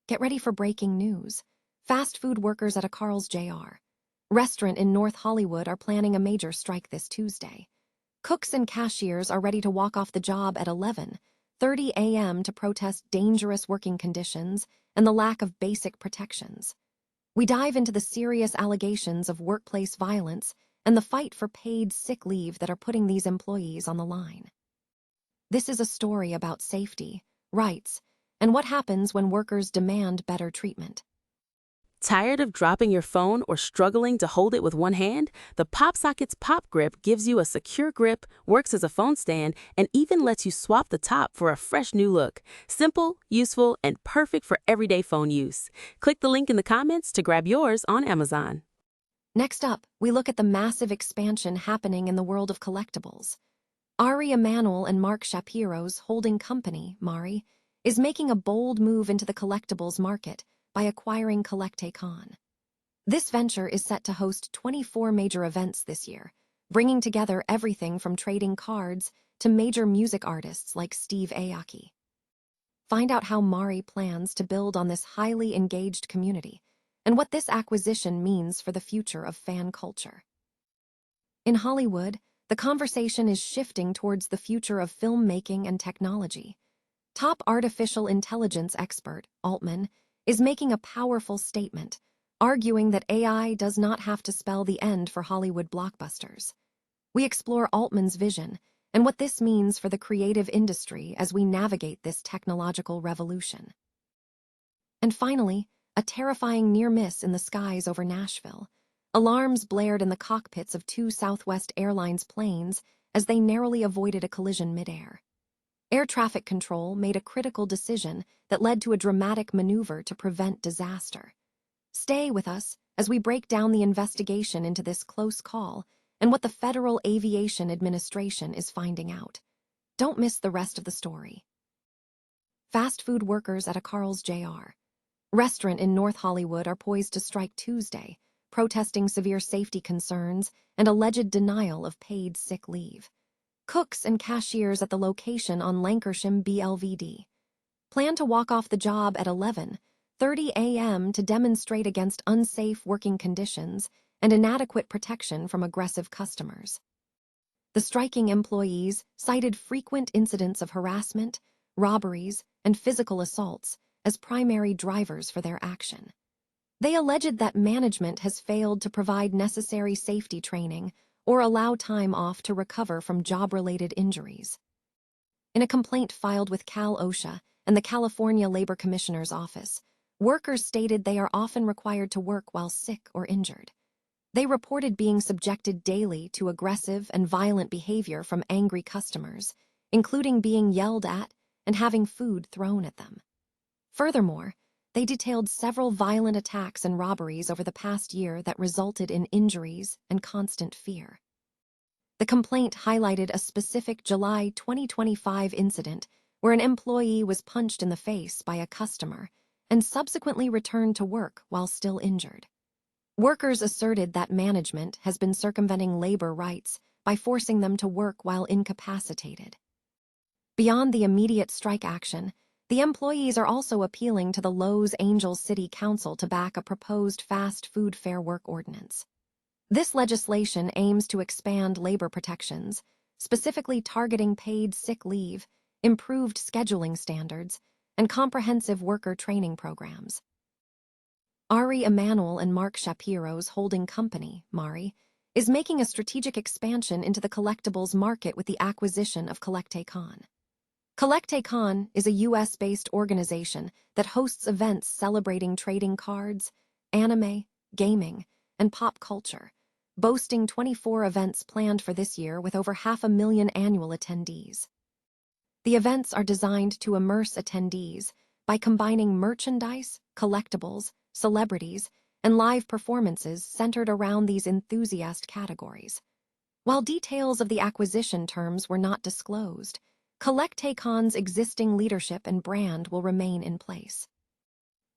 Get ready for breaking news. Fast food workers at a Carl's Jr. restaurant in North Hollywood are planning a major strike this Tuesday. Cooks and cashiers are ready to walk off the job at 11:30 a.m. to protest dangerous working conditions and the lack of basic protections. We dive into the serious allegations of workplace violence and the fight for paid sick leave that are putting these employees on the line. This is a story about safety, rights, and what happens when workers demand better treatment. Tired of dropping your phone or struggling to hold it with one hand? The PopSockets Pop Grip gives you a secure grip, works as a phone stand, and even lets you swap the top for a fresh new look. Simple, useful, and perfect for everyday phone use. Click the link in the comments to grab yours on Amazon. Next up, we look at the massive expansion happening in the world of collectibles. Ari Emanuel and Mark Shapiro's holding company, Mari, is making a bold move into the collectibles market by acquiring Collectibles. This venture is set to host 24 major events this year, bringing together everything from trading cards to major music artists like Steve Aoki. Find out how Mari plans to build on this highly engaged community and what this acquisition means for the future of fan culture. In Hollywood, the conversation is shifting towards the future of filmmaking and technology. Top artificial intelligence expert, Altman, is making a powerful statement, arguing that AI does not have to spell the end for Hollywood blockbusters. We explore Altman's vision and what this means for the creative industry as we navigate this technological revolution. And finally, a terrifying near miss in the skies over Nashville. Alarms blared in the cockpits of two Southwest Airlines planes as they narrowly avoided a collision midair. Air traffic control made a critical decision that led to a dramatic maneuver to prevent disaster. Stay with us as we break down the investigation into this close call and what the Federal Aviation Administration is finding out. Don't miss the rest of the story. Fast food workers at a Carl's Jr. restaurant in North Hollywood are poised to strike Tuesday, protesting severe safety concerns and alleged denial of paid sick leave. Cooks and cashiers at the location on Lancashire BLVD plan to walk off the job at 11:30 a.m. to demonstrate against unsafe working conditions and inadequate protection from aggressive customers. The striking employees cited frequent incidents of harassment, robberies, and physical assaults as primary drivers for their action. They alleged that management has failed to provide necessary safety training or allow time off to recover from job-related injuries. In a complaint filed with Cal OSHA and the California Labor Commissioner's Office, workers stated they are often required to work while sick or injured. They reported being subjected daily to aggressive and violent behavior from angry customers, including being yelled at and having food thrown at them. Furthermore, they detailed several violent attacks and robberies over the past year that resulted in injuries and constant fear. The complaint highlighted a specific July 2025 incident where an employee was punched in the face by a customer and subsequently returned to work while still injured. Workers asserted that management has been circumventing labor rights by forcing them to work while incapacitated. Beyond the immediate strike action, the employees are also appealing to the Los Angeles City Council to back a proposed fast food fair work ordinance. This legislation aims to expand labor protections, specifically targeting paid sick leave, improved scheduling standards, and comprehensive worker training programs. Ari Emanuel and Mark Shapiro's holding company, Mari, is making a strategic expansion into the collectibles market with the acquisition of Collectibles. Collectibles is a U.S.-based organization that hosts events celebrating trading cards, anime, gaming, and pop culture, boasting 24 events planned for this year with over 500,000 annual attendees. The events are designed to immerse attendees by combining merchandise, collectibles, celebrities, and live performances centered around these enthusiast categories. While details of the acquisition terms were not disclosed, Collectibles' existing leadership and brand will remain in place.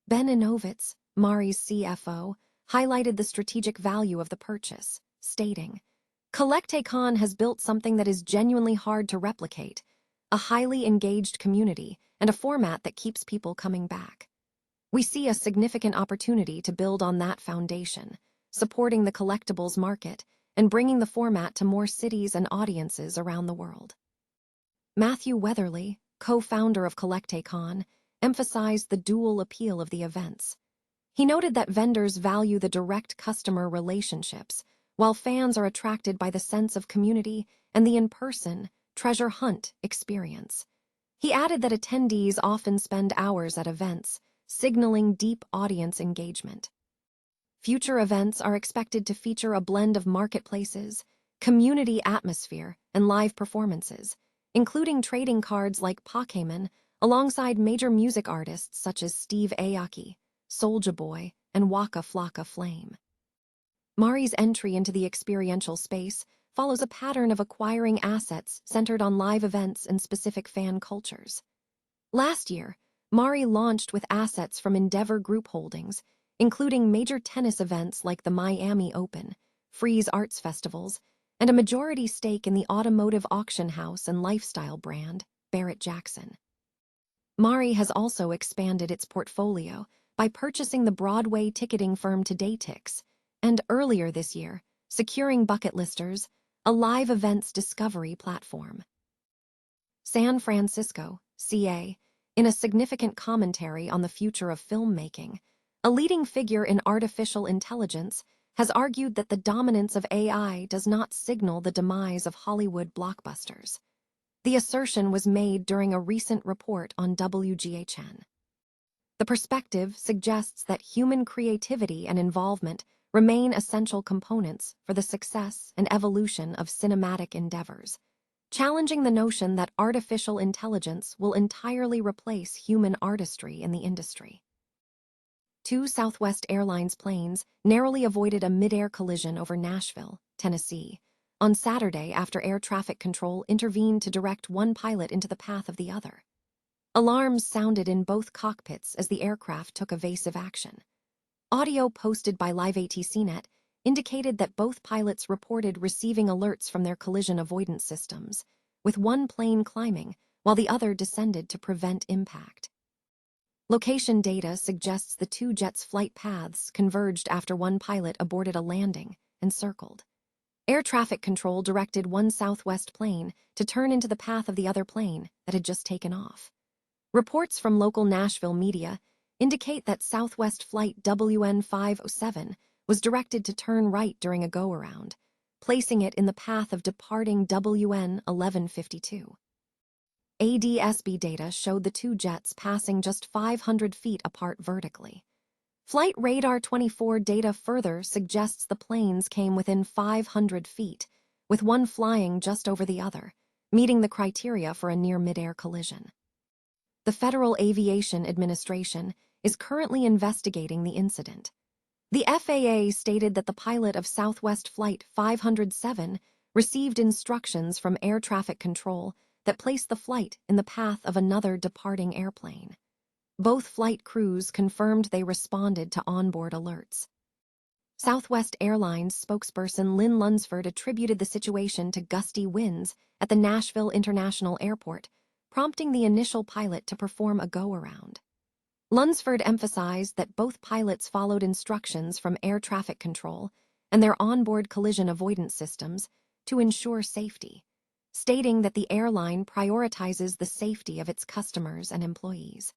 Ben Inovitz, Mari's CFO, highlighted the strategic value of the purchase, stating, "Collectibles has built something that is genuinely hard to replicate, a highly engaged community and a format that keeps people coming back. We see a significant opportunity to build on that foundation, supporting the collectibles market and bringing the format to more cities and audiences around the world. Matthew Weatherly, co-founder of Collectacon, emphasized the dual appeal of the events. He noted that vendors value the direct customer relationships, while fans are attracted by the sense of community and the in-person, treasure hunt experience. He added that attendees often spend hours at events, signaling deep audience engagement. Future events are expected to feature a blend of marketplaces, community atmosphere, and live performances, including trading cards like Pokémon, alongside major music artists such as Steve Aoki, Soulja Boy, and Waka Flocka Flame. Mari's entry into the experiential space follows a pattern of acquiring assets centered on live events and specific fan cultures. Last year, Mari launched with assets from Endeavor Group Holdings, including major tennis events like the Miami Open, Frieze Arts Festivals, and a majority stake in the automotive auction house and lifestyle brand, Barrett-Jackson. Mari has also expanded its portfolio by purchasing the Broadway ticketing firm TodayTix, and earlier this year, securing Bucket Listers, a live events discovery platform. San Francisco, CA, in a significant commentary on the future of filmmaking, a leading figure in artificial intelligence has argued that the dominance of AI does not signal the demise of Hollywood blockbusters. The assertion was made during a recent report on WGHN. The perspective suggests that human creativity and involvement remain essential components for the success and evolution of cinematic endeavors, challenging the notion that artificial intelligence will entirely replace human artistry in the industry. Two Southwest Airlines planes narrowly avoided a mid-air collision over Nashville, Tennessee, on Saturday after air traffic control intervened to direct one pilot into the path of the other. Alarms sounded in both cockpits as the aircraft took evasive action. Audio posted by LiveATCnet indicated that both pilots reported receiving alerts from their collision avoidance systems, with one plane climbing while the other descended to prevent impact. Location data suggests the two jets' flight paths converged after one pilot aborted a landing and circled. Air traffic control directed one Southwest plane to turn into the path of the other plane that had just taken off. Reports from local Nashville media indicate that Southwest Flight WN507 was directed to turn right during a go-around, placing it in the path of departing WN1152. ADSB data showed the two jets passing just 500 feet apart vertically. Flight Radar 24 data further suggests the planes came within 500 feet, with one flying just over the other, meeting the criteria for a near mid-air collision. The Federal Aviation Administration is currently investigating the incident. The FAA stated that the pilot of Southwest Flight 507 received instructions from air traffic control that placed the flight in the path of another departing airplane. Both flight crews confirmed they responded to onboard alerts. Southwest Airlines spokesperson Lynn Lunsford attributed the situation to gusty winds at the Nashville International Airport, prompting the initial pilot to perform a go-around. Lunsford emphasized that both pilots followed instructions from air traffic control and their onboard collision avoidance systems to ensure safety, stating that the airline prioritizes the safety of its customers and employees.